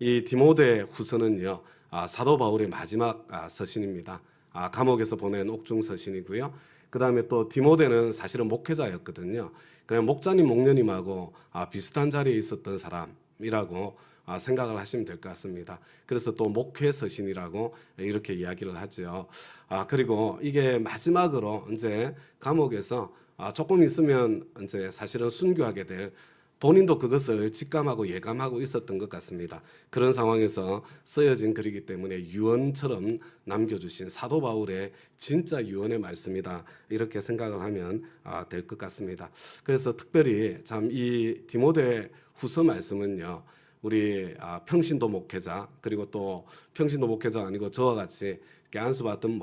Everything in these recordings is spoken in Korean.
이 디모데 후서는요, 사도 바울의 마지막 서신입니다. 감옥에서 보낸 옥중 서신이고요. 그 다음에 또 디모데는 사실은 목회자였거든요. 그냥 목자님, 목녀님하고 비슷한 자리에 있었던 사람이라고 생각을 하시면 될 것 같습니다. 그래서 또 목회 서신이라고 이렇게 이야기를 하죠. 그리고 이게 마지막으로 이제 감옥에서 조금 있으면 이제 사실은 순교하게 될, 본인도 그것을 직감하고 예감하고 있었던 것 같습니다. 그런 상황에서 쓰여진 글이기 때문에 유언처럼 남겨주신 사도 바울의 진짜 유언의 말씀이다, 이렇게 생각을 하면 될 것 같습니다. 그래서 특별히 참 이 디모데 후서 말씀은요, 우리 평신도 목회자, 그리고 또 평신도 목회자가 아니고 저와 같이 안수받던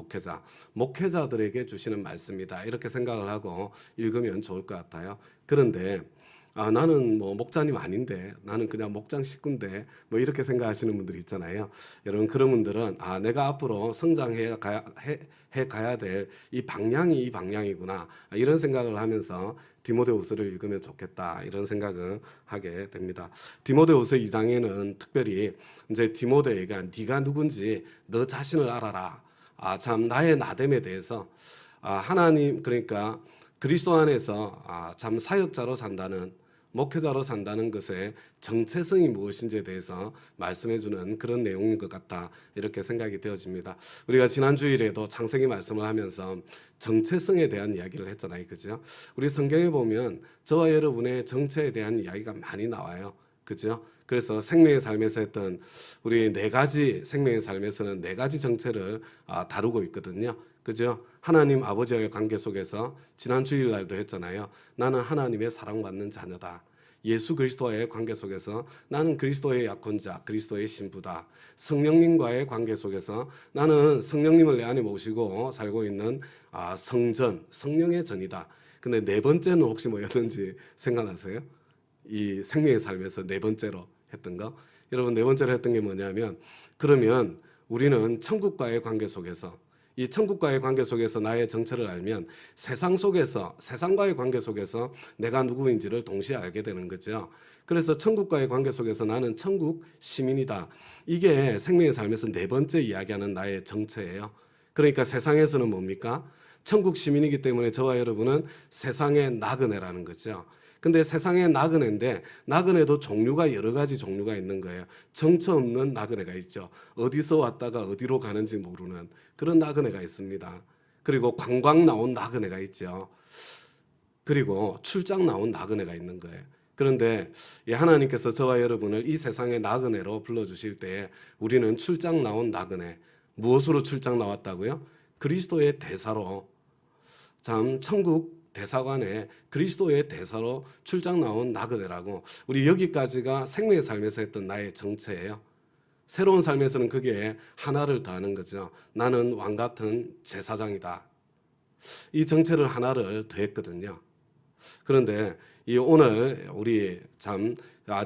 목회자들에게 주시는 말씀이다, 이렇게 생각을 하고 읽으면 좋을 것 같아요. 그런데 나는 뭐 목자님 아닌데, 나는 그냥 목장 식구인데, 뭐 이렇게 생각하시는 분들이 있잖아요. 여러분, 그런 분들은 내가 앞으로 성장해 가야 될 이 방향이 이 방향이구나, 이런 생각을 하면서 디모데후서를 읽으면 좋겠다, 이런 생각을 하게 됩니다. 디모데후서 2장에는 특별히 이제 디모데에게 네가 누군지 너 자신을 알아라, 참 나의 나됨에 대해서 하나님, 그러니까 그리스도 안에서 참 사역자로 산다는, 목회자로 산다는 것의 정체성이 무엇인지에 대해서 말씀해주는 그런 내용인 것 같다, 이렇게 생각이 되어집니다. 우리가 지난 주일에도 창세기 말씀을 하면서 정체성에 대한 이야기를 했잖아요, 그죠? 우리 성경에 보면 저와 여러분의 정체에 대한 이야기가 많이 나와요, 그죠? 그래서 생명의 삶에서 했던 우리 네 가지, 생명의 삶에서는 네 가지 정체를 다루고 있거든요, 그죠? 하나님 아버지와의 관계 속에서 지난 주일날도 했잖아요. 나는 하나님의 사랑받는 자녀다. 예수 그리스도와의 관계 속에서 나는 그리스도의 약혼자, 그리스도의 신부다. 성령님과의 관계 속에서 나는 성령님을 내 안에 모시고 살고 있는 성전, 성령의 전이다. 근데 네 번째는 혹시 뭐였는지 생각나세요? 이 생명의 삶에서 네 번째로 했던 거? 여러분, 네 번째로 했던 게 뭐냐면, 그러면 우리는 천국과의 관계 속에서, 이 천국과의 관계 속에서 나의 정체를 알면 세상 속에서, 세상과의 관계 속에서 내가 누구인지를 동시에 알게 되는 거죠. 그래서 천국과의 관계 속에서 나는 천국 시민이다. 이게 생명의 삶에서 네 번째 이야기하는 나의 정체예요. 그러니까 세상에서는 뭡니까? 천국 시민이기 때문에 저와 여러분은 세상의 나그네라는 거죠. 근데 세상의 나그네인데, 나그네도 종류가 여러 가지 종류가 있는 거예요. 정처 없는 나그네가 있죠. 어디서 왔다가 어디로 가는지 모르는 그런 나그네가 있습니다. 그리고 관광 나온 나그네가 있죠. 그리고 출장 나온 나그네가 있는 거예요. 그런데 하나님께서 저와 여러분을 이 세상의 나그네로 불러주실 때 우리는 출장 나온 나그네, 무엇으로 출장 나왔다고요? 그리스도의 대사로, 참 천국 대사관에 그리스도의 대사로 출장 나온 나그네라고, 우리 여기까지가 생명의 삶에서 했던 나의 정체예요. 새로운 삶에서는 그게 하나를 더하는 거죠. 나는 왕 같은 제사장이다. 이 정체를 하나를 더했거든요. 그런데 이 오늘 우리 참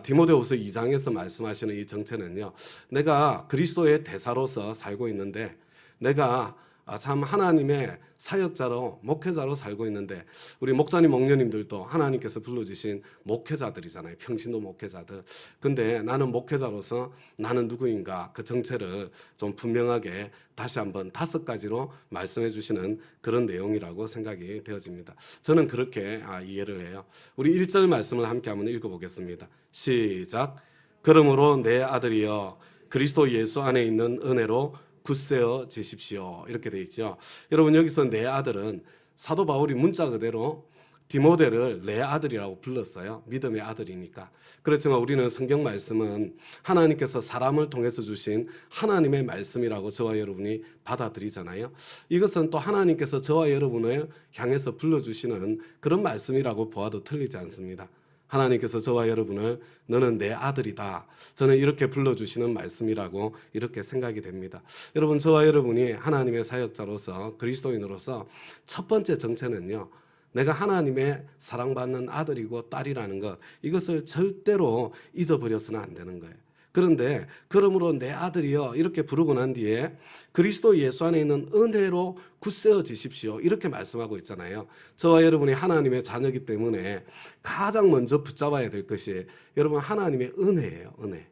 디모데후서 2장에서 말씀하시는 이 정체는요, 내가 그리스도의 대사로서 살고 있는데, 내가 참 하나님의 사역자로, 목회자로 살고 있는데, 우리 목자님, 목녀님들도 하나님께서 불러주신 목회자들이잖아요. 평신도 목회자들. 근데 나는 목회자로서 나는 누구인가, 그 정체를 좀 분명하게 다시 한번 5가지로 말씀해 주시는 그런 내용이라고 생각이 되어집니다. 저는 그렇게 이해를 해요. 우리 1절 말씀을 함께 한번 읽어보겠습니다. 시작. 그러므로 내 아들이여 그리스도 예수 안에 있는 은혜로 굳세어 지십시오, 이렇게 돼 있죠. 여러분, 여기서 내 아들은 사도 바울이 문자 그대로 디모데를 내 아들이라고 불렀어요. 믿음의 아들이니까. 그렇지만 우리는 성경 말씀은 하나님께서 사람을 통해서 주신 하나님의 말씀이라고 저와 여러분이 받아들이잖아요. 이것은 또 하나님께서 저와 여러분을 향해서 불러주시는 그런 말씀이라고 보아도 틀리지 않습니다. 하나님께서 저와 여러분을 너는 내 아들이다, 저는 이렇게 불러주시는 말씀이라고 이렇게 생각이 됩니다. 여러분, 저와 여러분이 하나님의 사역자로서, 그리스도인으로서 첫 번째 정체는요, 내가 하나님의 사랑받는 아들이고 딸이라는 것, 이것을 절대로 잊어버려서는 안 되는 거예요. 그런데 그러므로 내 아들이여 이렇게 부르고 난 뒤에 그리스도 예수 안에 있는 은혜로 굳세어지십시오, 이렇게 말씀하고 있잖아요. 저와 여러분이 하나님의 자녀이기 때문에 가장 먼저 붙잡아야 될 것이 여러분 하나님의 은혜예요. 은혜.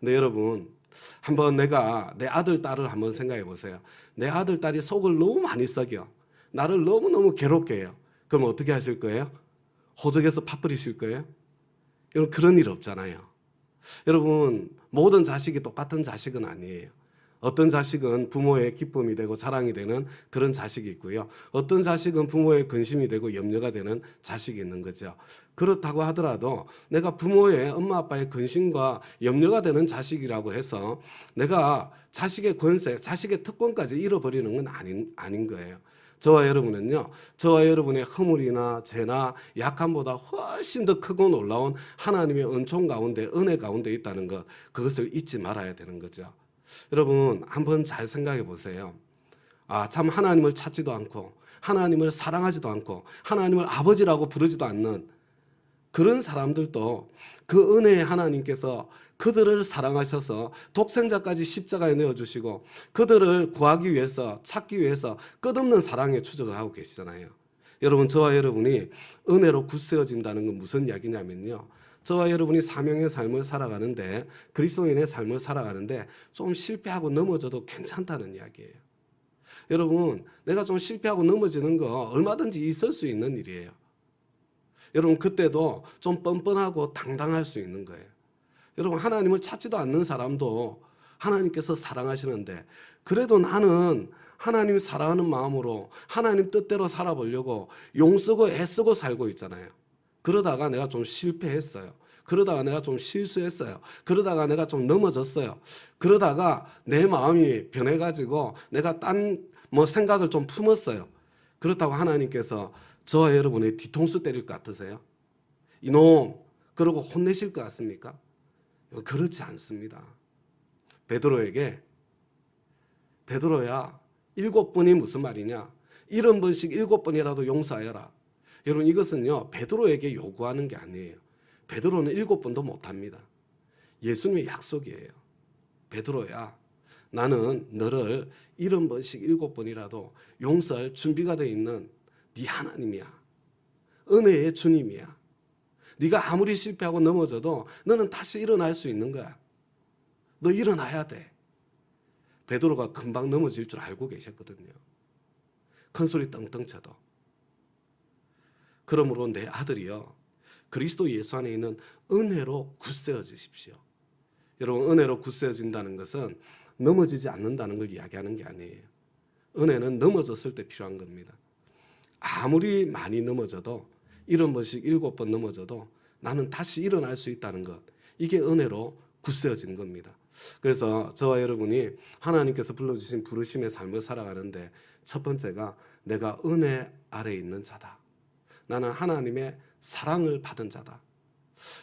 근데 여러분, 한번 내가 내 아들, 딸을 한번 생각해 보세요. 내 아들, 딸이 속을 너무 많이 썩여. 나를 너무너무 괴롭게 해요. 그럼 어떻게 하실 거예요? 호적에서 파버리실 거예요? 여러분, 그런 일 없잖아요. 여러분, 모든 자식이 똑같은 자식은 아니에요. 어떤 자식은 부모의 기쁨이 되고 자랑이 되는 그런 자식이 있고요. 어떤 자식은 부모의 근심이 되고 염려가 되는 자식이 있는 거죠. 그렇다고 하더라도 내가 부모의 엄마 아빠의 근심과 염려가 되는 자식이라고 해서 내가 자식의 권세, 자식의 특권까지 잃어버리는 건 아닌 거예요. 저와 여러분은요, 저와 여러분의 허물이나 죄나 약함보다 훨씬 더 크고 놀라운 하나님의 은총 가운데, 은혜 가운데 있다는 것, 그것을 잊지 말아야 되는 거죠. 여러분, 한번 잘 생각해 보세요. 참 하나님을 찾지도 않고, 하나님을 사랑하지도 않고, 하나님을 아버지라고 부르지도 않는 그런 사람들도 그 은혜의 하나님께서 그들을 사랑하셔서 독생자까지 십자가에 내어주시고 그들을 구하기 위해서, 찾기 위해서 끝없는 사랑의 추적을 하고 계시잖아요. 여러분, 저와 여러분이 은혜로 굳세어진다는 건 무슨 이야기냐면요, 저와 여러분이 사명의 삶을 살아가는데, 그리스도인의 삶을 살아가는데 좀 실패하고 넘어져도 괜찮다는 이야기예요. 여러분, 내가 좀 실패하고 넘어지는 거 얼마든지 있을 수 있는 일이에요. 여러분, 그때도 좀 뻔뻔하고 당당할 수 있는 거예요. 여러분, 하나님을 찾지도 않는 사람도 하나님께서 사랑하시는데, 그래도 나는 하나님 사랑하는 마음으로 하나님 뜻대로 살아보려고 용쓰고 애쓰고 살고 있잖아요. 그러다가 내가 좀 실패했어요. 그러다가 내가 좀 실수했어요. 그러다가 내가 좀 넘어졌어요. 그러다가 내 마음이 변해가지고 내가 딴 생각을 좀 품었어요. 그렇다고 하나님께서 저와 여러분의 뒤통수 때릴 것 같으세요? 이놈, 그러고 혼내실 것 같습니까? 그렇지 않습니다. 베드로에게, 베드로야, 7번이 무슨 말이냐? 70번씩 7번이라도 용서하여라. 여러분, 이것은요, 베드로에게 요구하는 게 아니에요. 베드로는 7번도 못합니다. 예수님의 약속이에요. 베드로야, 나는 너를 70번씩 7번이라도 용서할 준비가 되어 있는 네 하나님이야. 은혜의 주님이야. 네가 아무리 실패하고 넘어져도 너는 다시 일어날 수 있는 거야. 너 일어나야 돼. 베드로가 금방 넘어질 줄 알고 계셨거든요. 큰 소리 떵떵 쳐도. 그러므로 내 아들이여, 그리스도 예수 안에 있는 은혜로 굳세어지십시오. 여러분, 은혜로 굳세어진다는 것은 넘어지지 않는다는 걸 이야기하는 게 아니에요. 은혜는 넘어졌을 때 필요한 겁니다. 아무리 많이 넘어져도 70번씩 7번 넘어져도 나는 다시 일어날 수 있다는 것, 이게 은혜로 굳세어진 겁니다. 그래서 저와 여러분이 하나님께서 불러주신 부르심의 삶을 살아가는데 첫 번째가 내가 은혜 아래에 있는 자다. 나는 하나님의 사랑을 받은 자다.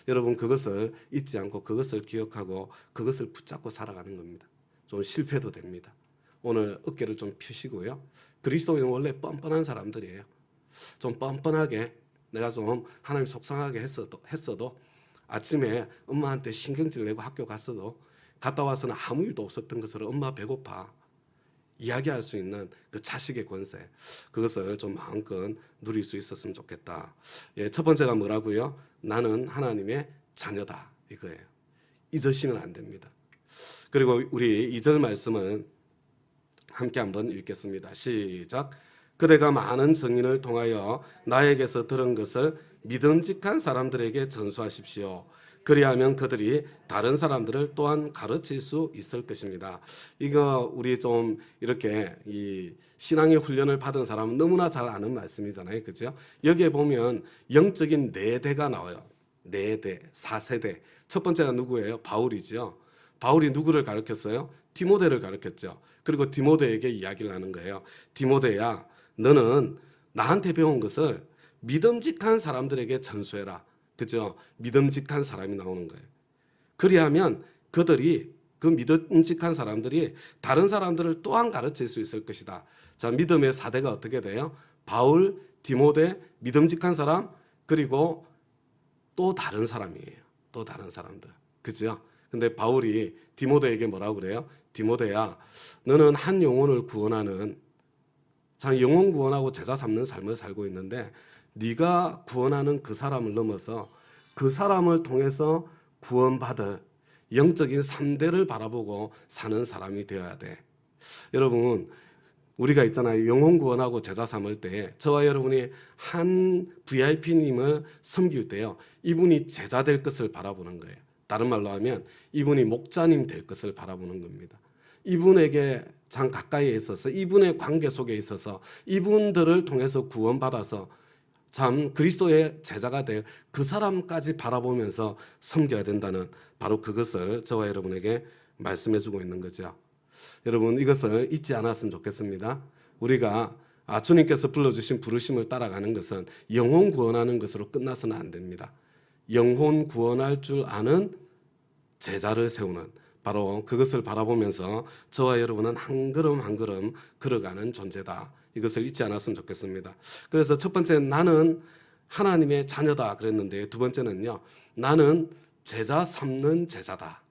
여러분, 그것을 잊지 않고 그것을 기억하고 그것을 붙잡고 살아가는 겁니다. 좀 실패도 됩니다. 오늘 어깨를 좀 펴시고요. 그리스도인은 원래 뻔뻔한 사람들이에요. 좀 뻔뻔하게 내가 좀 하나님 속상하게 했어도 아침에 엄마한테 신경질 내고 학교 갔다 와서는 아무 일도 없었던 것처럼 엄마 배고파 이야기할 수 있는 그 자식의 권세, 그것을 좀 마음껏 누릴 수 있었으면 좋겠다. 첫 번째가 뭐라고요? 나는 하나님의 자녀다, 이거예요. 잊으시면 안 됩니다. 그리고 우리 2절 말씀을 함께 한번 읽겠습니다. 시작. 그대가 많은 증인을 통하여 나에게서 들은 것을 믿음직한 사람들에게 전수하십시오. 그리하면 그들이 다른 사람들을 또한 가르칠 수 있을 것입니다. 이거 우리 좀 이렇게 이 신앙의 훈련을 받은 사람은 너무나 잘 아는 말씀이잖아요. 그죠? 여기에 보면 영적인 4대가 나와요. 4대, 4세대. 첫 번째가 누구예요? 바울이죠. 바울이 누구를 가르쳤어요? 디모데를 가르쳤죠. 그리고 디모데에게 이야기를 하는 거예요. 디모데야, 너는 나한테 배운 것을 믿음직한 사람들에게 전수해라. 그죠? 믿음직한 사람이 나오는 거예요. 그리하면 그들이, 그 믿음직한 사람들이 다른 사람들을 또한 가르칠 수 있을 것이다. 자, 믿음의 4대가 어떻게 돼요? 바울, 디모데, 믿음직한 사람, 그리고 또 다른 사람이에요. 또 다른 사람들. 그죠? 근데 바울이 디모데에게 뭐라고 그래요? 디모데야, 너는 한 영혼을 구원하는, 참 영혼 구원하고 제자 삼는 삶을 살고 있는데 네가 구원하는 그 사람을 넘어서 그 사람을 통해서 구원받을 영적인 3대를 바라보고 사는 사람이 되어야 돼. 여러분, 우리가 있잖아요. 영혼 구원하고 제자 삼을 때 저와 여러분이 한 VIP님을 섬길 때요, 이분이 제자 될 것을 바라보는 거예요. 다른 말로 하면 이분이 목자님 될 것을 바라보는 겁니다. 이분에게 참 가까이에 있어서, 이분의 관계 속에 있어서, 이분들을 통해서 구원받아서 참 그리스도의 제자가 될 그 사람까지 바라보면서 섬겨야 된다는, 바로 그것을 저와 여러분에게 말씀해 주고 있는 거죠. 여러분, 이것을 잊지 않았으면 좋겠습니다. 우리가 주님께서 불러주신 부르심을 따라가는 것은 영혼 구원하는 것으로 끝나서는 안 됩니다. 영혼 구원할 줄 아는 제자를 세우는, 바로 그것을 바라보면서 저와 여러분은 한 걸음 한 걸음 걸어가는 존재다. 이것을 잊지 않았으면 좋겠습니다. 그래서 첫 번째, 나는 하나님의 자녀다 그랬는데, 두 번째는요, 나는 제자 삼는 제자다.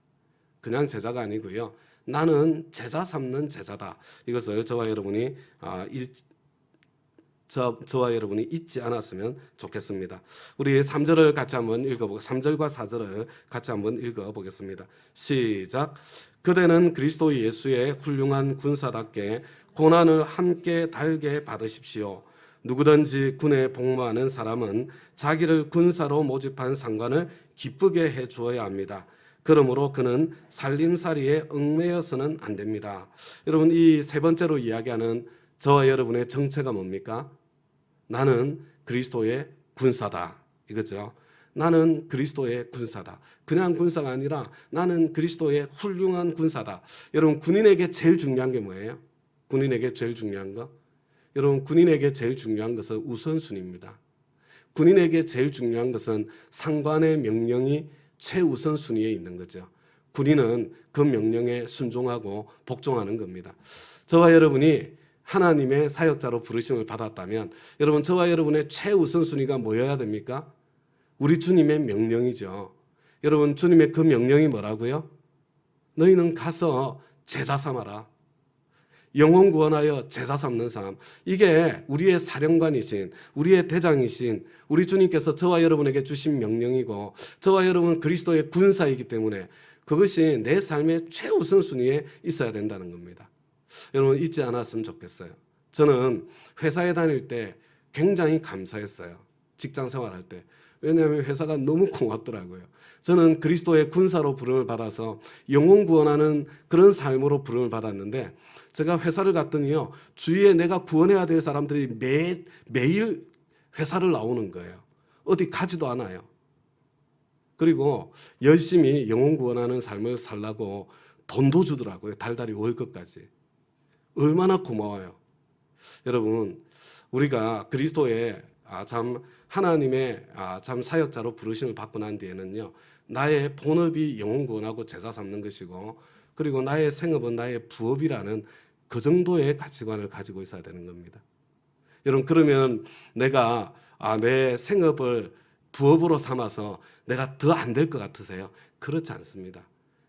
그냥 제자가 아니고요, 나는 제자 삼는 제자다. 이것을 저와 여러분이 잊지 않았으면 좋겠습니다. 우리 3절을 같이 한번 읽어보고 3절과 4절을 같이 한번 읽어보겠습니다. 시작. 그대는 그리스도 예수의 훌륭한 군사답게 고난을 함께 달게 받으십시오. 누구든지 군에 복무하는 사람은 자기를 군사로 모집한 상관을 기쁘게 해 주어야 합니다. 그러므로 그는 살림살이에 얽매여서는 안 됩니다. 여러분, 이 세 번째로 이야기하는 저와 여러분의 정체가 뭡니까? 나는 그리스도의 군사다, 이거죠. 나는 그리스도의 군사다. 그냥 군사가 아니라 나는 그리스도의 훌륭한 군사다. 여러분, 군인에게 제일 중요한 게 뭐예요? 군인에게 제일 중요한 거? 여러분, 군인에게 제일 중요한 것은 우선순위입니다. 군인에게 제일 중요한 것은 상관의 명령이 최우선순위에 있는 거죠. 군인은 그 명령에 순종하고 복종하는 겁니다. 저와 여러분이 하나님의 사역자로 부르심을 받았다면, 여러분, 저와 여러분의 최우선순위가 뭐여야 됩니까? 우리 주님의 명령이죠. 여러분, 주님의 그 명령이 뭐라고요? 너희는 가서 제자 삼아라. 영혼 구원하여 제자 삼는 삶. 이게 우리의 사령관이신, 우리의 대장이신 우리 주님께서 저와 여러분에게 주신 명령이고, 저와 여러분은 그리스도의 군사이기 때문에 그것이 내 삶의 최우선순위에 있어야 된다는 겁니다. 여러분, 잊지 않았으면 좋겠어요. 저는 회사에 다닐 때 굉장히 감사했어요. 직장 생활할 때. 왜냐하면 회사가 너무 고맙더라고요. 저는 그리스도의 군사로 부름을 받아서 영혼 구원하는 그런 삶으로 부름을 받았는데, 제가 회사를 갔더니요, 주위에 내가 구원해야 될 사람들이 매일 회사를 나오는 거예요. 어디 가지도 않아요. 그리고 열심히 영혼 구원하는 삶을 살라고 돈도 주더라고요. 달달이 월급까지. 얼마나 고마워요. 여러분, 우리가 그리스도의 참 하나님의 참 사역자로 부르심을 받고 난 뒤에는요, 나의 본업이 영혼 구원하고 제자 삼는 것이고, 그리고 나의 생업은 나의 부업이라는 그 정도의 가치관을 가지고 있어야 되는 겁니다. 여러분, 그러면 내가 내 생업을 부업으로 삼아서 내가 더 안 될 것 같으세요? 그렇지 않습니다.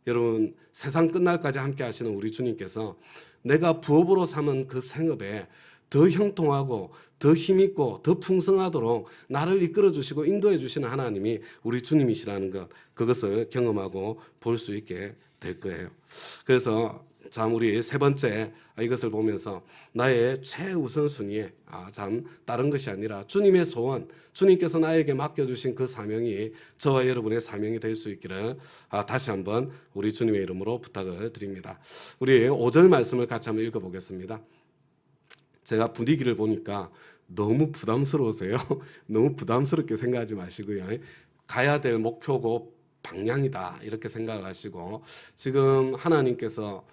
여러분, 세상 끝날까지 함께 하시는 우리 주님께서 내가 부업으로 삼은 그 생업에 더 형통하고 더 힘있고 더 풍성하도록 나를 이끌어 주시고 인도해 주시는 하나님이 우리 주님이시라는 것, 그것을 경험하고 볼 수 있게 될 거예요. 그래서 참 우리 세 번째, 이것을 보면서 나의 최우선순위에 참 다른 것이 아니라 주님의 소원, 주님께서 나에게 맡겨주신 그 사명이 저와 여러분의 사명이 될 수 있기를 다시 한번 우리 주님의 이름으로 부탁을 드립니다. 우리 5절 말씀을 같이 한번 읽어보겠습니다. 제가 분위기를 보니까 너무 부담스러우세요? 너무 부담스럽게 생각하지 마시고요. 가야 될 목표고 방향이다, 이렇게 생각을 하시고, 지금 하나님께서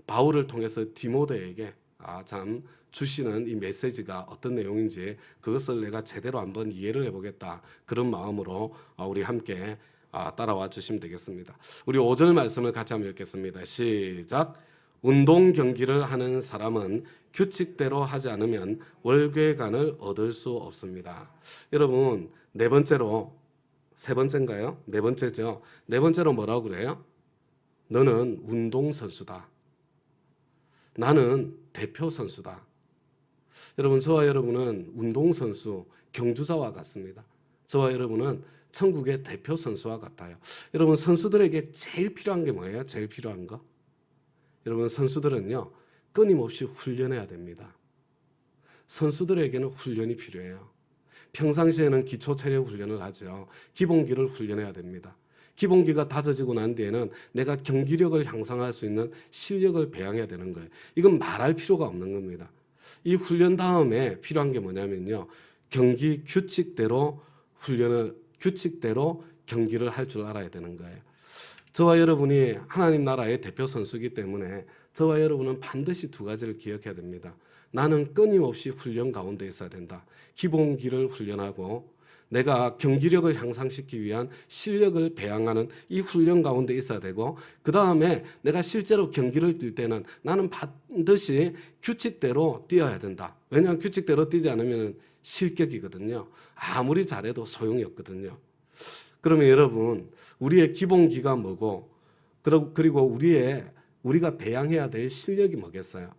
바울을 통해서 디모데에게 참 주시는 이 메시지가 어떤 내용인지 그것을 내가 제대로 한번 이해를 해보겠다, 그런 마음으로 우리 함께 따라와 주시면 되겠습니다. 우리 5절 말씀을 같이 한번 읽겠습니다. 시작. 운동 경기를 하는 사람은 규칙대로 하지 않으면 월궤관을 얻을 수 없습니다. 여러분, 네 번째로, 세 번째인가요? 네 번째죠. 네 번째로 뭐라고 그래요? 너는 운동선수다. 나는 대표 선수다. 여러분, 저와 여러분은 운동선수, 경주자와 같습니다. 저와 여러분은 천국의 대표 선수와 같아요. 여러분 선수들에게 제일 필요한 게 뭐예요? 제일 필요한 거? 여러분 선수들은요. 끊임없이 훈련해야 됩니다. 선수들에게는 훈련이 필요해요. 평상시에는 기초 체력 훈련을 하죠. 기본기를 훈련해야 됩니다. 기본기가 다져지고 난 뒤에는 내가 경기력을 향상할 수 있는 실력을 배양해야 되는 거예요. 이건 말할 필요가 없는 겁니다. 이 훈련 다음에 필요한 게 뭐냐면요. 경기 규칙대로 규칙대로 경기를 할 줄 알아야 되는 거예요. 저와 여러분이 하나님 나라의 대표 선수이기 때문에 저와 여러분은 반드시 두 가지를 기억해야 됩니다. 나는 끊임없이 훈련 가운데 있어야 된다. 기본기를 훈련하고 내가 경기력을 향상시키기 위한 실력을 배양하는 이 훈련 가운데 있어야 되고 그 다음에 내가 실제로 경기를 뛸 때는 나는 반드시 규칙대로 뛰어야 된다. 왜냐하면 규칙대로 뛰지 않으면 실격이거든요. 아무리 잘해도 소용이 없거든요. 그러면 여러분 우리의 기본기가 뭐고 그리고 우리가 배양해야 될 실력이 뭐겠어요?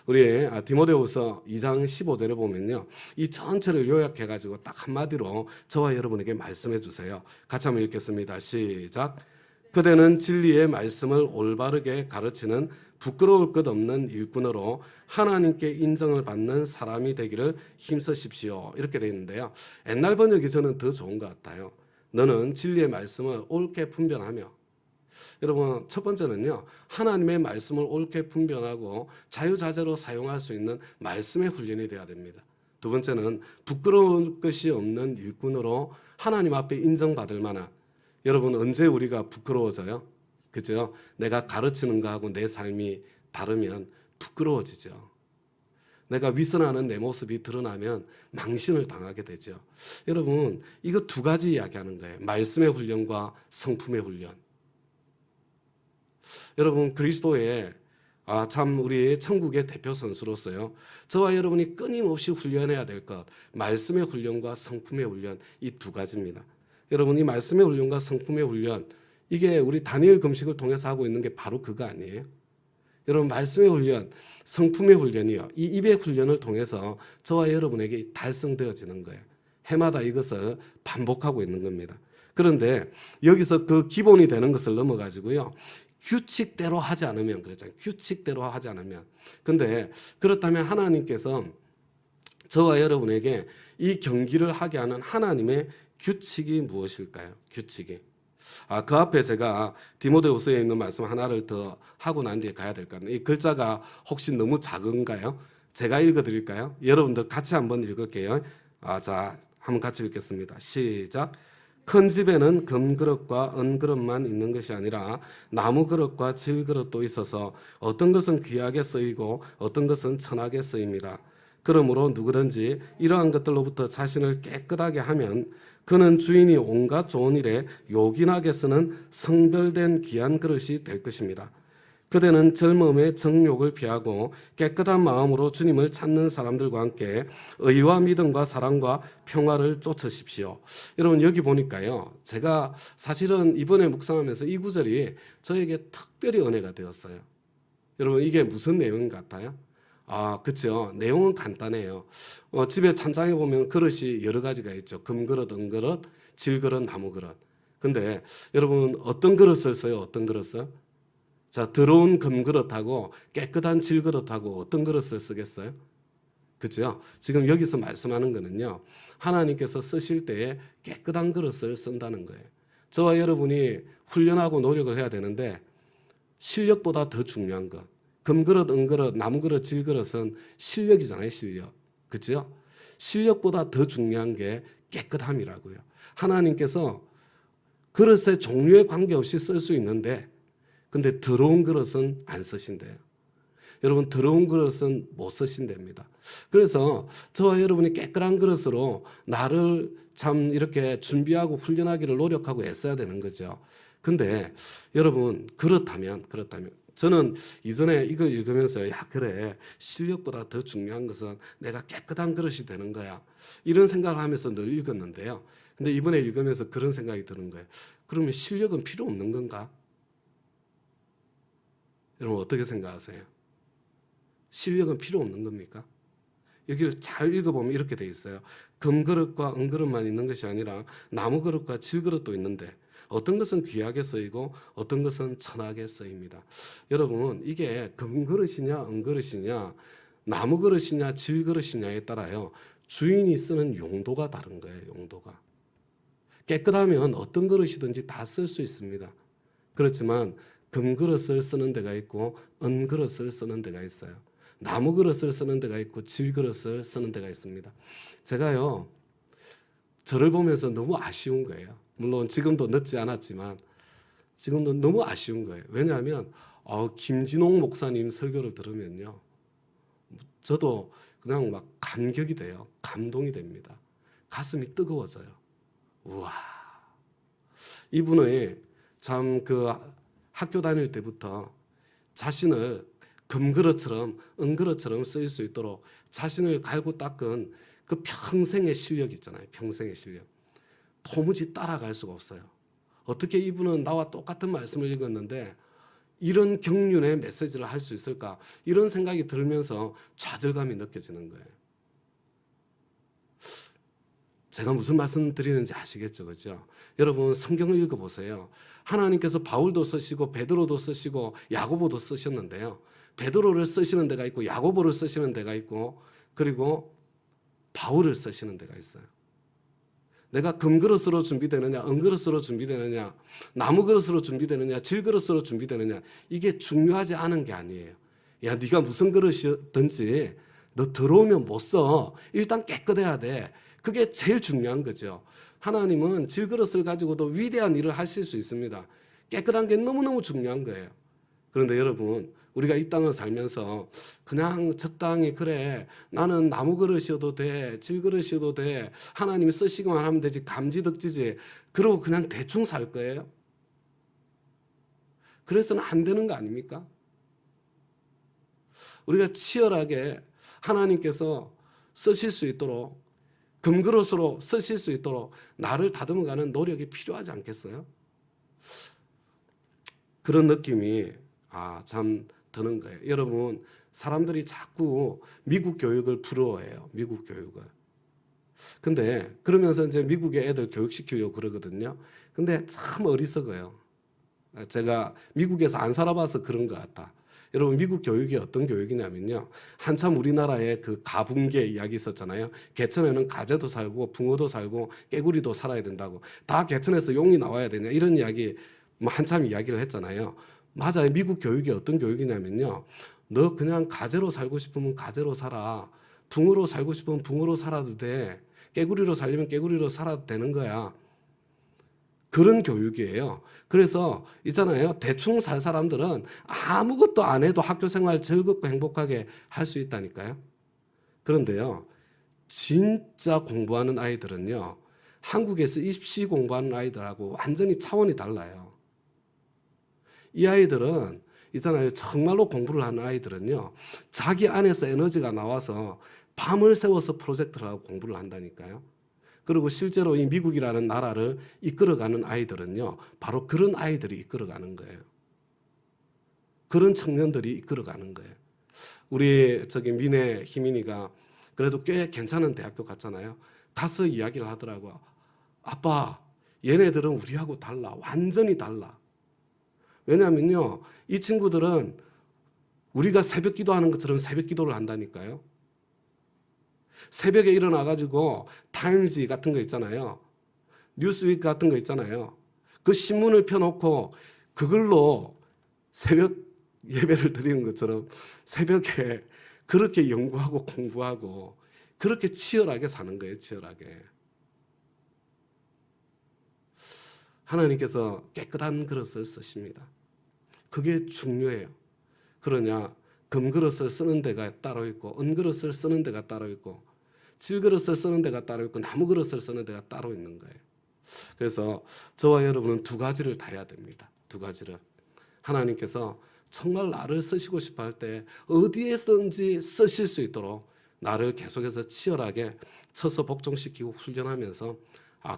우리 디모데후서 2장 15절에 보면요. 이 전체를 요약해가지고 딱 한마디로 저와 여러분에게 말씀해 주세요. 같이 한번 읽겠습니다. 시작. 그대는 진리의 말씀을 올바르게 가르치는 부끄러울 것 없는 일꾼으로 하나님께 인정을 받는 사람이 되기를 힘쓰십시오. 이렇게 되어 있는데요. 옛날 번역이 저는 더 좋은 것 같아요. 너는 진리의 말씀을 옳게 분별하며 여러분 첫 번째는요. 하나님의 말씀을 옳게 분별하고 자유자재로 사용할 수 있는 말씀의 훈련이 되어야 됩니다. 두 번째는 부끄러울 것이 없는 일꾼으로 하나님 앞에 인정받을 만한 여러분 언제 우리가 부끄러워져요? 그죠? 내가 가르치는 거하고 내 삶이 다르면 부끄러워지죠. 내가 위선하는 내 모습이 드러나면 망신을 당하게 되죠. 여러분 이거 두 가지 이야기하는 거예요. 말씀의 훈련과 성품의 훈련. 여러분 그리스도의 참 우리 천국의 대표 선수로서요. 저와 여러분이 끊임없이 훈련해야 될 것 말씀의 훈련과 성품의 훈련 이 두 가지입니다. 여러분 이 말씀의 훈련과 성품의 훈련 이게 우리 다니엘 금식을 통해서 하고 있는 게 바로 그거 아니에요? 여러분 말씀의 훈련, 성품의 훈련이요. 이 입의 훈련을 통해서 저와 여러분에게 달성되어지는 거예요. 해마다 이것을 반복하고 있는 겁니다. 그런데 여기서 그 기본이 되는 것을 넘어가지고요. 규칙대로 하지 않으면 그랬잖아요. 규칙대로 하지 않으면. 근데 그렇다면 하나님께서 저와 여러분에게 이 경기를 하게 하는 하나님의 규칙이 무엇일까요? 규칙이. 그 앞에 제가 디모데후서에 있는 말씀 하나를 더 하고 난 뒤에 가야 될 것 같네요. 이 글자가 혹시 너무 작은가요? 제가 읽어드릴까요? 여러분들 같이 한번 읽을게요. 자, 한번 같이 읽겠습니다. 시작. 큰 집에는 금그릇과 은그릇만 있는 것이 아니라 나무 그릇과 질그릇도 있어서 어떤 것은 귀하게 쓰이고 어떤 것은 천하게 쓰입니다. 그러므로 누구든지 이러한 것들로부터 자신을 깨끗하게 하면 그는 주인이 온갖 좋은 일에 요긴하게 쓰는 성별된 귀한 그릇이 될 것입니다. 그대는 젊음의 정욕을 피하고 깨끗한 마음으로 주님을 찾는 사람들과 함께 의와 믿음과 사랑과 평화를 쫓으십시오. 여러분 여기 보니까요. 제가 사실은 이번에 묵상하면서 이 구절이 저에게 특별히 은혜가 되었어요. 여러분 이게 무슨 내용 같아요? 그렇죠. 내용은 간단해요. 집에 찬장에 보면 그릇이 여러 가지가 있죠. 금그릇, 은그릇, 질그릇, 나무그릇. 근데 여러분 어떤 그릇을 써요? 어떤 그릇을? 자, 더러운 금그릇하고 깨끗한 질그릇하고 어떤 그릇을 쓰겠어요? 그렇죠? 지금 여기서 말씀하는 거는요. 하나님께서 쓰실 때에 깨끗한 그릇을 쓴다는 거예요. 저와 여러분이 훈련하고 노력을 해야 되는데 실력보다 더 중요한 것. 금그릇, 은그릇, 나무그릇, 질그릇은 실력이잖아요. 실력. 그렇죠? 실력보다 더 중요한 게 깨끗함이라고요. 하나님께서 그릇의 종류에 관계없이 쓸 수 있는데 근데 더러운 그릇은 안 쓰신대요. 여러분 더러운 그릇은 못 쓰신답니다. 그래서 저와 여러분이 깨끗한 그릇으로 나를 참 이렇게 준비하고 훈련하기를 노력하고 애써야 되는 거죠. 근데 여러분 그렇다면 저는 이전에 이걸 읽으면서 그래 실력보다 더 중요한 것은 내가 깨끗한 그릇이 되는 거야. 이런 생각을 하면서 늘 읽었는데요. 근데 이번에 읽으면서 그런 생각이 드는 거예요. 그러면 실력은 필요 없는 건가? 여러분 어떻게 생각하세요? 실력은 필요 없는 겁니까? 여기를 잘 읽어보면 이렇게 돼 있어요. 금그릇과 은그릇만 있는 것이 아니라 나무그릇과 질그릇도 있는데 어떤 것은 귀하게 쓰이고 어떤 것은 천하게 쓰입니다. 여러분, 이게 금그릇이냐 은그릇이냐 나무그릇이냐 질그릇이냐에 따라요, 주인이 쓰는 용도가 다른 거예요. 용도가 깨끗하면 어떤 그릇이든지 다 쓸 수 있습니다. 그렇지만 금그릇을 쓰는 데가 있고 은그릇을 쓰는 데가 있어요. 나무그릇을 쓰는 데가 있고 질그릇을 쓰는 데가 있습니다. 제가요, 저를 보면서 너무 아쉬운 거예요. 물론 지금도 늦지 않았지만 지금도 너무 아쉬운 거예요. 왜냐하면 김진홍 목사님 설교를 들으면요, 저도 그냥 막 감격이 돼요. 감동이 됩니다. 가슴이 뜨거워져요. 우와, 이분의 참 그 학교 다닐 때부터 자신을 금그릇처럼 은그릇처럼 쓰일 수 있도록 자신을 갈고 닦은 그 평생의 실력 있잖아요. 평생의 실력. 도무지 따라갈 수가 없어요. 어떻게 이분은 나와 똑같은 말씀을 읽었는데 이런 경륜의 메시지를 할 수 있을까? 이런 생각이 들면서 좌절감이 느껴지는 거예요. 제가 무슨 말씀 드리는지 아시겠죠? 그죠? 여러분, 성경을 읽어보세요. 하나님께서 바울도 쓰시고 베드로도 쓰시고 야고보도 쓰셨는데요. 베드로를 쓰시는 데가 있고 야고보를 쓰시는 데가 있고 그리고 바울을 쓰시는 데가 있어요. 내가 금그릇으로 준비되느냐 은그릇으로 준비되느냐 나무그릇으로 준비되느냐 질그릇으로 준비되느냐, 이게 중요하지 않은 게 아니에요. 야, 네가 무슨 그릇이든지 너 들어오면 못 써. 일단 깨끗해야 돼. 그게 제일 중요한 거죠. 하나님은 질그릇을 가지고도 위대한 일을 하실 수 있습니다. 깨끗한 게 너무너무 중요한 거예요. 그런데 여러분, 우리가 이 땅을 살면서 그냥 적당히 그래, 나는 나무 그릇이어도 돼, 질 그릇이어도 돼, 하나님이 쓰시기만 하면 되지, 감지덕지지, 그러고 그냥 대충 살 거예요? 그래서는 안 되는 거 아닙니까? 우리가 치열하게 하나님께서 쓰실 수 있도록, 금그릇으로 쓰실 수 있도록 나를 다듬어가는 노력이 필요하지 않겠어요? 그런 느낌이 참 드는 거예요. 여러분, 사람들이 자꾸 미국 교육을 부러워해요. 미국 교육을. 근데 그러면서 이제 미국의 애들 교육시키려고 그러거든요. 근데 참 어리석어요. 제가 미국에서 안 살아봐서 그런 것 같다. 여러분, 미국 교육이 어떤 교육이냐면요, 한참 우리나라에 그 가붕개 이야기 있었잖아요. 개천에는 가재도 살고 붕어도 살고 깨구리도 살아야 된다고. 다 개천에서 용이 나와야 되냐, 이런 이야기 한참 이야기를 했잖아요. 맞아요. 미국 교육이 어떤 교육이냐면요, 너 그냥 가재로 살고 싶으면 가재로 살아, 붕어로 살고 싶으면 붕어로 살아도 돼, 깨구리로 살려면 깨구리로 살아도 되는 거야. 그런 교육이에요. 그래서 있잖아요, 대충 살 사람들은 아무것도 안 해도 학교 생활 즐겁고 행복하게 할 수 있다니까요. 그런데요, 진짜 공부하는 아이들은요, 한국에서 입시 공부하는 아이들하고 완전히 차원이 달라요. 이 아이들은 있잖아요, 정말로 공부를 하는 아이들은요, 자기 안에서 에너지가 나와서 밤을 새워서 프로젝트를 하고 공부를 한다니까요. 그리고 실제로 이 미국이라는 나라를 이끌어가는 아이들은요, 바로 그런 아이들이 이끌어가는 거예요. 그런 청년들이 이끌어가는 거예요. 우리 미네 희민이가 그래도 꽤 괜찮은 대학교 갔잖아요. 가서 이야기를 하더라고요. 아빠, 얘네들은 우리하고 달라. 완전히 달라. 왜냐하면요, 이 친구들은 우리가 새벽 기도하는 것처럼 새벽 기도를 한다니까요. 새벽에 일어나가지고 타임지 같은 거 있잖아요. 뉴스위크 같은 거 있잖아요. 그 신문을 펴놓고 그걸로 새벽 예배를 드리는 것처럼 새벽에 그렇게 연구하고 공부하고 그렇게 치열하게 사는 거예요. 치열하게. 하나님께서 깨끗한 그릇을 쓰십니다. 그게 중요해요. 그러냐, 금그릇을 쓰는 데가 따로 있고 은그릇을 쓰는 데가 따로 있고 질그릇을 쓰는 데가 따로 있고 나무그릇을 쓰는 데가 따로 있는 거예요. 그래서 저와 여러분은 두 가지를 다 해야 됩니다. 두 가지를. 하나님께서 정말 나를 쓰시고 싶어 할 때 어디에서든지 쓰실 수 있도록 나를 계속해서 치열하게 쳐서 복종시키고 훈련하면서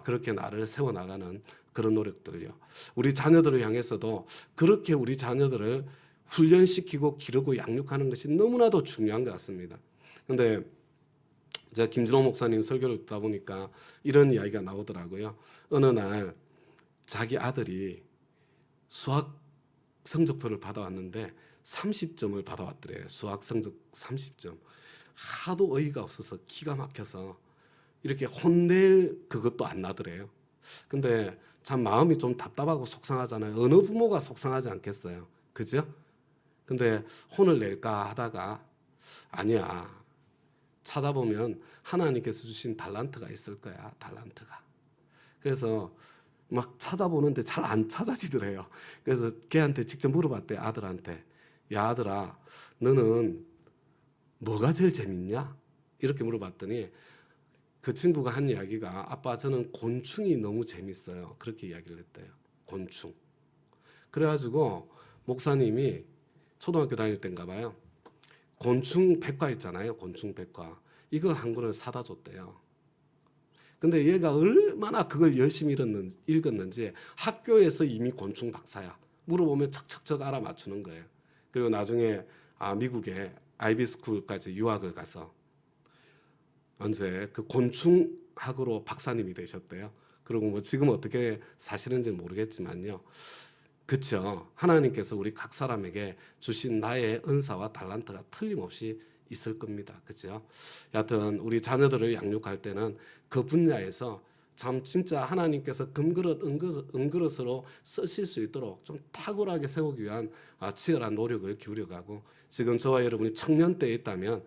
그렇게 나를 세워나가는 그런 노력들요. 우리 자녀들을 향해서도 그렇게 우리 자녀들을 훈련시키고 기르고 양육하는 것이 너무나도 중요한 것 같습니다. 그런데 제가 김진호 목사님 설교를 듣다 보니까 이런 이야기가 나오더라고요. 어느 날 자기 아들이 수학 성적표를 받아왔는데 30점을 받아왔더래요. 수학 성적 30점. 하도 어이가 없어서 기가 막혀서 이렇게 혼낼 그것도 안 나더래요. 근데 참 마음이 좀 답답하고 속상하잖아요. 어느 부모가 속상하지 않겠어요. 그죠? 근데 혼을 낼까 하다가 아니야. 찾아보면 하나님께서 주신 달란트가 있을 거야. 달란트가. 그래서 막 찾아보는데 잘 안 찾아지더래요. 그래서 걔한테 직접 물어봤대. 아들한테. 야 아들아 너는 뭐가 제일 재밌냐? 이렇게 물어봤더니 그 친구가 한 이야기가 아빠 저는 곤충이 너무 재밌어요. 그렇게 이야기를 했대요. 곤충. 그래가지고 목사님이 초등학교 다닐 때인가 봐요. 곤충 백과 있잖아요. 곤충 백과. 이걸 한 권을 사다 줬대요. 근데 얘가 얼마나 그걸 열심히 읽었는지 학교에서 이미 곤충 박사야. 물어보면 척척척 알아맞추는 거예요. 그리고 나중에 미국에 아이비 스쿨까지 유학을 가서 언제 그 곤충학으로 박사님이 되셨대요. 그리고 뭐 지금 어떻게 사시는지 모르겠지만요. 그렇죠. 하나님께서 우리 각 사람에게 주신 나의 은사와 달란트가 틀림없이 있을 겁니다. 그렇죠? 여하튼 우리 자녀들을 양육할 때는 그 분야에서 참 진짜 하나님께서 금그릇 은그릇으로 쓰실 수 있도록 좀 탁월하게 세우기 위한 치열한 노력을 기울여가고 지금 저와 여러분이 청년 때에 있다면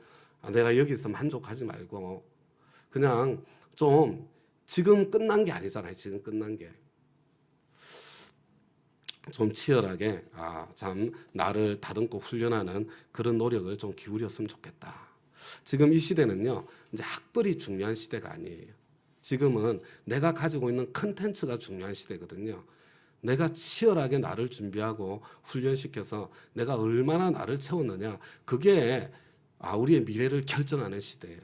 내가 여기서 만족하지 말고 그냥 좀 지금 끝난 게 아니잖아요. 지금 끝난 게. 좀 치열하게 참 나를 다듬고 훈련하는 그런 노력을 좀 기울였으면 좋겠다. 지금 이 시대는요. 이제 학벌이 중요한 시대가 아니에요. 지금은 내가 가지고 있는 컨텐츠가 중요한 시대거든요. 내가 치열하게 나를 준비하고 훈련시켜서 내가 얼마나 나를 채웠느냐. 그게 우리의 미래를 결정하는 시대예요.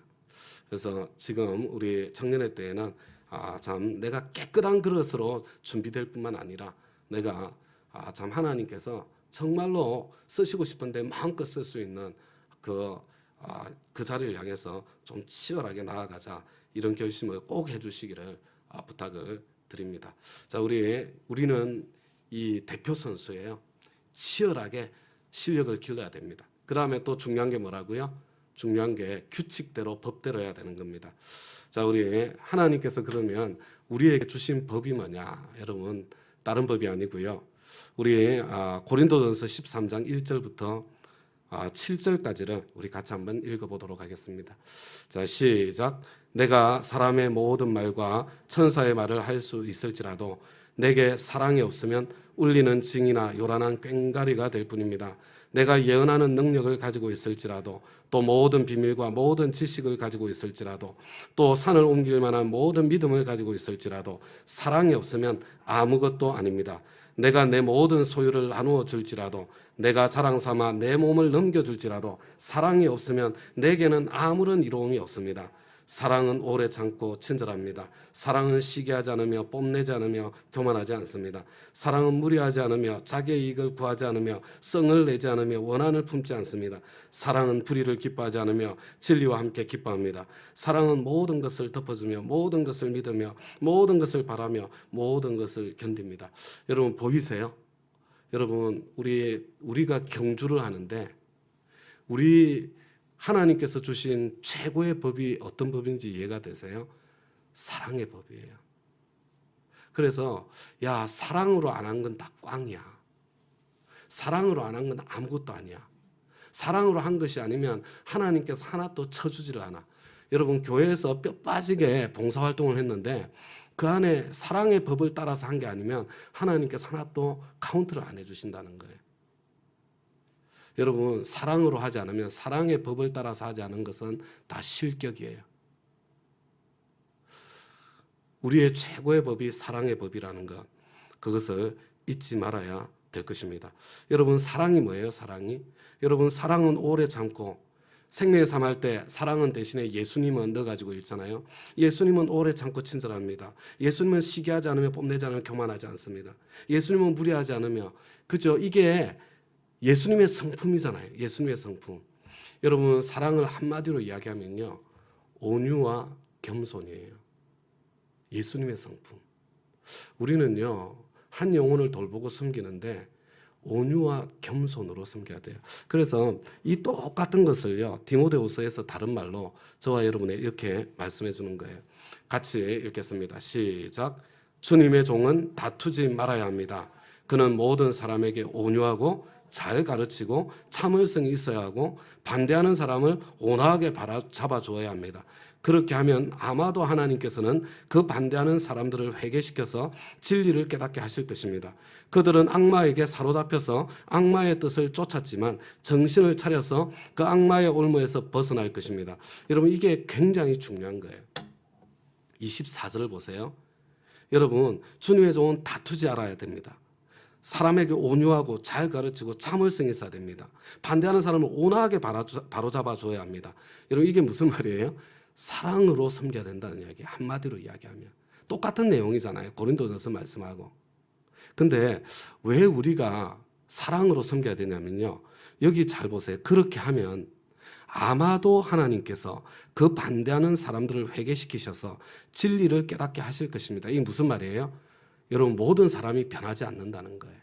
그래서 지금 우리 청년의 때에는 참 내가 깨끗한 그릇으로 준비될 뿐만 아니라 내가 참 하나님께서 정말로 쓰시고 싶은데 마음껏 쓸 수 있는 그 자리를 향해서 좀 치열하게 나아가자 이런 결심을 꼭 해주시기를 부탁을 드립니다. 자, 우리는 이 대표 선수예요. 치열하게 실력을 길러야 됩니다. 그 다음에 또 중요한 게 뭐라고요? 중요한 게 규칙대로 법대로 해야 되는 겁니다. 자, 우리 하나님께서 그러면 우리에게 주신 법이 뭐냐? 여러분 다른 법이 아니고요. 우리 고린도전서 13장 1절부터 7절까지를 우리 같이 한번 읽어보도록 하겠습니다. 자, 시작. 내가 사람의 모든 말과 천사의 말을 할 수 있을지라도 내게 사랑이 없으면 울리는 징이나 요란한 꽹과리가 될 뿐입니다. 내가 예언하는 능력을 가지고 있을지라도 또 모든 비밀과 모든 지식을 가지고 있을지라도 또 산을 옮길 만한 모든 믿음을 가지고 있을지라도 사랑이 없으면 아무것도 아닙니다. 내가 내 모든 소유를 나누어 줄지라도 내가 자랑 삼아 내 몸을 넘겨줄지라도 사랑이 없으면 내게는 아무런 이로움이 없습니다. 사랑은 오래 참고 친절합니다. 사랑은 시기하지 않으며 뽐내지 않으며 교만하지 않습니다. 사랑은 무리하지 않으며 자기의 이익을 구하지 않으며 성을 내지 않으며 원한을 품지 않습니다. 사랑은 불의를 기뻐하지 않으며 진리와 함께 기뻐합니다. 사랑은 모든 것을 덮어주며 모든 것을 믿으며 모든 것을 바라며 모든 것을 견딥니다. 여러분 보이세요? 여러분 우리가 경주를 하는데 우리 하나님께서 주신 최고의 법이 어떤 법인지 이해가 되세요? 사랑의 법이에요. 그래서 사랑으로 안 한 건 다 꽝이야. 사랑으로 안 한 건 아무것도 아니야. 사랑으로 한 것이 아니면 하나님께서 하나도 쳐주지를 않아. 여러분 교회에서 뼈 빠지게 봉사활동을 했는데 그 안에 사랑의 법을 따라서 한 게 아니면 하나님께서 하나도 카운트를 안 해주신다는 거예요. 여러분 사랑으로 하지 않으면 사랑의 법을 따라서 하지 않은 것은 다 실격이에요. 우리의 최고의 법이 사랑의 법이라는 것, 그것을 잊지 말아야 될 것입니다. 여러분 사랑이 뭐예요? 사랑이? 여러분 사랑은 오래 참고 생명의 삶 할 때 사랑은 대신에 예수님은 넣어가지고 읽잖아요. 예수님은 오래 참고 친절합니다. 예수님은 시기하지 않으며 뽐내지 않으며 교만하지 않습니다. 예수님은 무리하지 않으며 그죠? 이게 예수님의 성품이잖아요. 예수님의 성품. 여러분 사랑을 한마디로 이야기하면요. 온유와 겸손이에요. 예수님의 성품. 우리는요, 한 영혼을 돌보고 섬기는데 온유와 겸손으로 섬겨야 돼요. 그래서 이 똑같은 것을요, 디모데후서에서 다른 말로 저와 여러분에 이렇게 말씀해 주는 거예요. 같이 읽겠습니다. 시작. 주님의 종은 다투지 말아야 합니다. 그는 모든 사람에게 온유하고 잘 가르치고 참을성이 있어야 하고 반대하는 사람을 온화하게 바라잡아 주어야 합니다. 그렇게 하면 아마도 하나님께서는 그 반대하는 사람들을 회개시켜서 진리를 깨닫게 하실 것입니다. 그들은 악마에게 사로잡혀서 악마의 뜻을 쫓았지만 정신을 차려서 그 악마의 올무에서 벗어날 것입니다. 여러분, 이게 굉장히 중요한 거예요. 24절을 보세요. 여러분, 주님의 종은 다투지 않아야 됩니다. 사람에게 온유하고 잘 가르치고 참을성이 있어야 됩니다. 반대하는 사람을 온화하게 바로잡아 줘야 합니다. 여러분, 이게 무슨 말이에요? 사랑으로 섬겨야 된다는 이야기. 한마디로 이야기하면 똑같은 내용이잖아요. 고린도전서 말씀하고. 근데 왜 우리가 사랑으로 섬겨야 되냐면요, 여기 잘 보세요. 그렇게 하면 아마도 하나님께서 그 반대하는 사람들을 회개시키셔서 진리를 깨닫게 하실 것입니다. 이게 무슨 말이에요? 여러분, 모든 사람이 변하지 않는다는 거예요.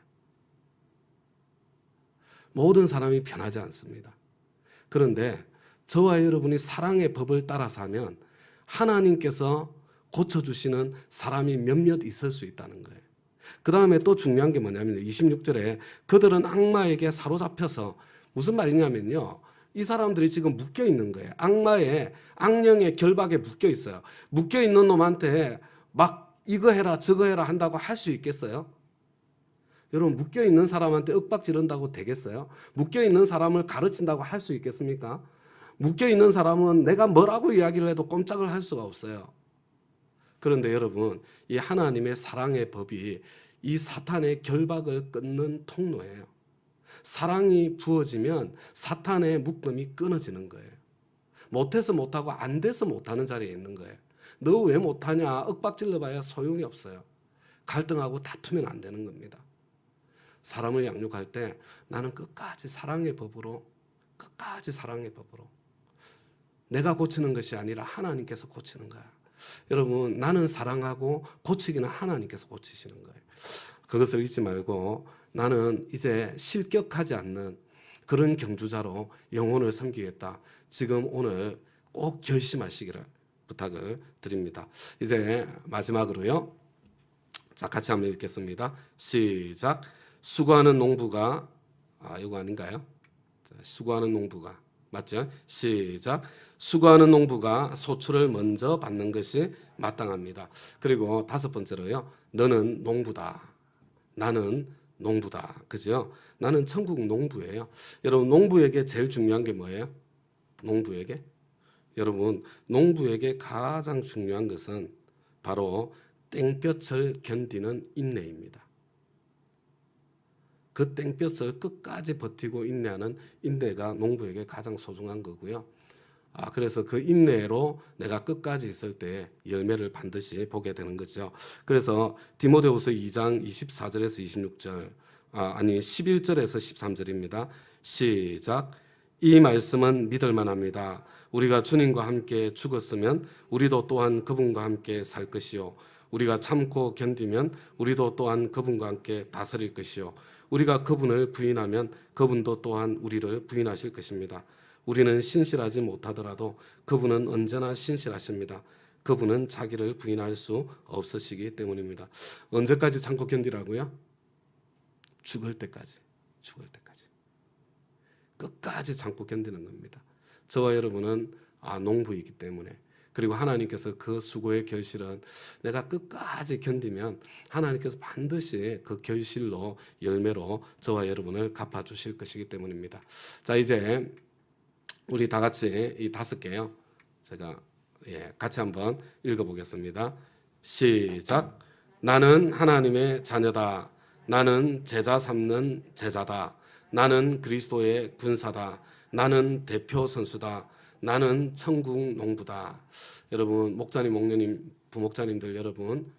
모든 사람이 변하지 않습니다. 그런데 저와 여러분이 사랑의 법을 따라서 하면 하나님께서 고쳐주시는 사람이 몇몇 있을 수 있다는 거예요. 그 다음에 또 중요한 게 뭐냐면 26절에 그들은 악마에게 사로잡혀서, 무슨 말이냐면요, 이 사람들이 지금 묶여 있는 거예요. 악령의 결박에 묶여 있어요. 묶여 있는 놈한테 막 이거 해라 저거 해라 한다고 할 수 있겠어요? 여러분, 묶여 있는 사람한테 윽박 지른다고 되겠어요? 묶여 있는 사람을 가르친다고 할 수 있겠습니까? 묶여 있는 사람은 내가 뭐라고 이야기를 해도 꼼짝을 할 수가 없어요. 그런데 여러분, 이 하나님의 사랑의 법이 이 사탄의 결박을 끊는 통로예요. 사랑이 부어지면 사탄의 묶음이 끊어지는 거예요. 못해서 못하고 안 돼서 못하는 자리에 있는 거예요. 너 왜 못하냐 윽박질러봐야 소용이 없어요. 갈등하고 다투면 안 되는 겁니다. 사람을 양육할 때 나는 끝까지 사랑의 법으로, 끝까지 사랑의 법으로, 내가 고치는 것이 아니라 하나님께서 고치는 거야. 여러분, 나는 사랑하고 고치기는 하나님께서 고치시는 거예요. 그것을 잊지 말고 나는 이제 실격하지 않는 그런 경주자로 영혼을 섬기겠다. 지금 오늘 꼭 결심하시기를 부탁을 드립니다. 이제 마지막으로요. 자, 같이 한번 읽겠습니다. 시작. 수고하는 농부가, 이거 아닌가요? 자, 수고하는 농부가, 맞죠? 시작. 수고하는 농부가 소출을 먼저 받는 것이 마땅합니다. 그리고 다섯 번째로요. 너는 농부다. 나는 농부다. 그죠? 나는 천국 농부예요. 여러분, 농부에게 제일 중요한 게 뭐예요? 농부에게? 여러분, 농부에게 가장 중요한 것은 바로 땡볕을 견디는 인내입니다. 그 땡볕을 끝까지 버티고 인내하는 인내가 농부에게 가장 소중한 거고요. 그래서 그 인내로 내가 끝까지 있을 때 열매를 반드시 보게 되는 거죠. 그래서 디모데후서 2장 24절에서 26절, 11절에서 13절입니다. 시작. 이 말씀은 믿을 만합니다. 우리가 주님과 함께 죽었으면 우리도 또한 그분과 함께 살 것이요. 우리가 참고 견디면 우리도 또한 그분과 함께 다스릴 것이요. 우리가 그분을 부인하면 그분도 또한 우리를 부인하실 것입니다. 우리는 신실하지 못하더라도 그분은 언제나 신실하십니다. 그분은 자기를 부인할 수 없으시기 때문입니다. 언제까지 참고 견디라고요? 죽을 때까지. 죽을 때까지. 끝까지 참고 견디는 겁니다. 저와 여러분은 농부이기 때문에, 그리고 하나님께서 그 수고의 결실은 내가 끝까지 견디면 하나님께서 반드시 그 결실로, 열매로 저와 여러분을 갚아주실 것이기 때문입니다. 자, 이제 우리 다 같이 이 5개요. 제가 같이 한번 읽어보겠습니다. 시작. 나는 하나님의 자녀다. 나는 제자 삼는 제자다. 나는 그리스도의 군사다. 나는 대표 선수다. 나는 천국 농부다. 여러분, 목자님, 목녀님, 부목자님들 여러분,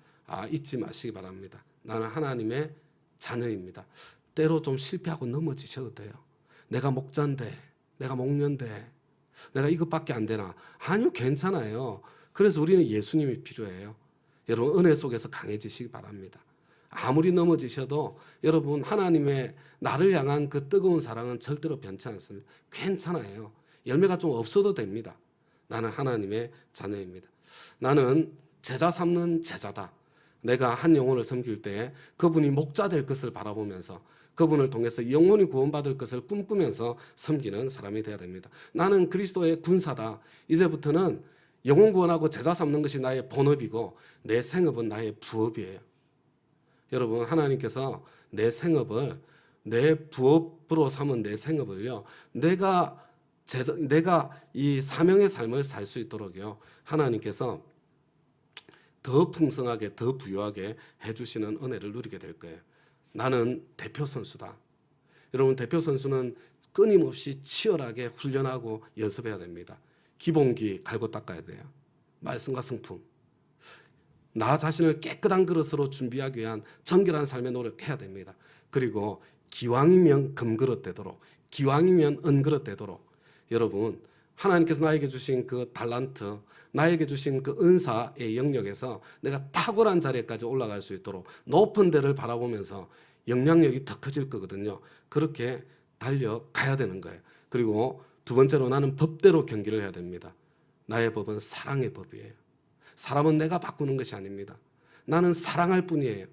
잊지 마시기 바랍니다. 나는 하나님의 자녀입니다. 때로 좀 실패하고 넘어지셔도 돼요. 내가 목자인데, 내가 목녀인데, 내가 이것밖에 안 되나? 아니요, 괜찮아요. 그래서 우리는 예수님이 필요해요. 여러분 은혜 속에서 강해지시기 바랍니다. 아무리 넘어지셔도 여러분 하나님의 나를 향한 그 뜨거운 사랑은 절대로 변치 않습니다. 괜찮아요. 열매가 좀 없어도 됩니다. 나는 하나님의 자녀입니다. 나는 제자 삼는 제자다. 내가 한 영혼을 섬길 때 그분이 목자 될 것을 바라보면서 그분을 통해서 영혼이 구원받을 것을 꿈꾸면서 섬기는 사람이 되어야 됩니다. 나는 그리스도의 군사다. 이제부터는 영혼 구원하고 제자 삼는 것이 나의 본업이고 내 생업은 나의 부업이에요. 여러분 하나님께서 내 생업을 내 부업으로 삼은 내 생업을요. 내가 이 사명의 삶을 살 수 있도록요. 하나님께서 더 풍성하게 더 부유하게 해주시는 은혜를 누리게 될 거예요. 나는 대표 선수다. 여러분 대표 선수는 끊임없이 치열하게 훈련하고 연습해야 됩니다. 기본기 갈고 닦아야 돼요. 말씀과 성품. 나 자신을 깨끗한 그릇으로 준비하기 위한 정결한 삶에 노력해야 됩니다. 그리고 기왕이면 금그릇 되도록, 기왕이면 은그릇 되도록 여러분 하나님께서 나에게 주신 그 달란트, 나에게 주신 그 은사의 영역에서 내가 탁월한 자리까지 올라갈 수 있도록 높은 데를 바라보면서 영향력이 더 커질 거거든요. 그렇게 달려가야 되는 거예요. 그리고 두 번째로 나는 법대로 경기를 해야 됩니다. 나의 법은 사랑의 법이에요. 사람은 내가 바꾸는 것이 아닙니다. 나는 사랑할 뿐이에요.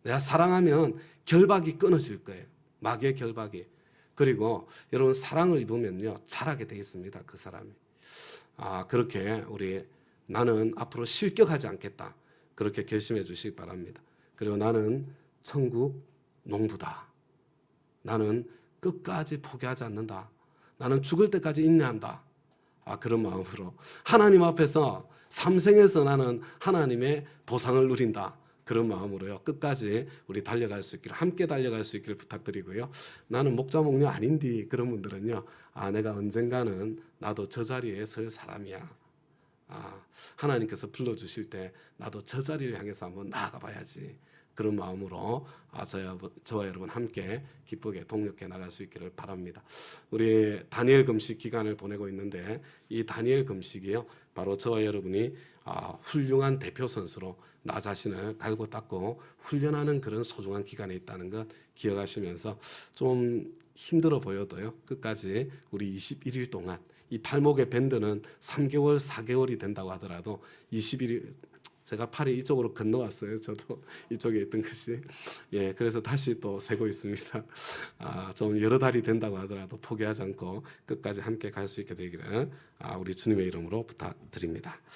내가 사랑하면 결박이 끊어질 거예요. 마귀의 결박이. 그리고 여러분 사랑을 입으면요 잘하게 돼 있습니다. 그 사람이. 그렇게 나는 앞으로 실격하지 않겠다. 그렇게 결심해 주시기 바랍니다. 그리고 나는 천국 농부다. 나는 끝까지 포기하지 않는다. 나는 죽을 때까지 인내한다. 그런 마음으로 하나님 앞에서 삼생에서 나는 하나님의 보상을 누린다. 그런 마음으로요. 끝까지 우리 달려갈 수 있기를 함께 달려갈 수 있기를 부탁드리고요. 나는 목자 목녀 아닌디 그런 분들은요. 내가 언젠가는 나도 저 자리에 설 사람이야. 하나님께서 불러주실 때 나도 저 자리를 향해서 한번 나아가 봐야지. 그런 마음으로 저와 여러분 함께 기쁘게 동력해 나갈 수 있기를 바랍니다. 우리 다니엘 금식 기간을 보내고 있는데 이 다니엘 금식이요. 바로 저와 여러분이 훌륭한 대표 선수로 나 자신을 갈고 닦고 훈련하는 그런 소중한 기간에 있다는 것 기억하시면서 좀 힘들어 보여도요. 끝까지 우리 21일 동안 이 팔목의 밴드는 3개월, 4개월이 된다고 하더라도 21일 제가 팔이 이쪽으로 건너왔어요. 저도 이쪽에 있던 것이. 그래서 다시 또 세고 있습니다. 좀 여러 달이 된다고 하더라도 포기하지 않고 끝까지 함께 갈 수 있게 되기를 우리 주님의 이름으로 부탁드립니다.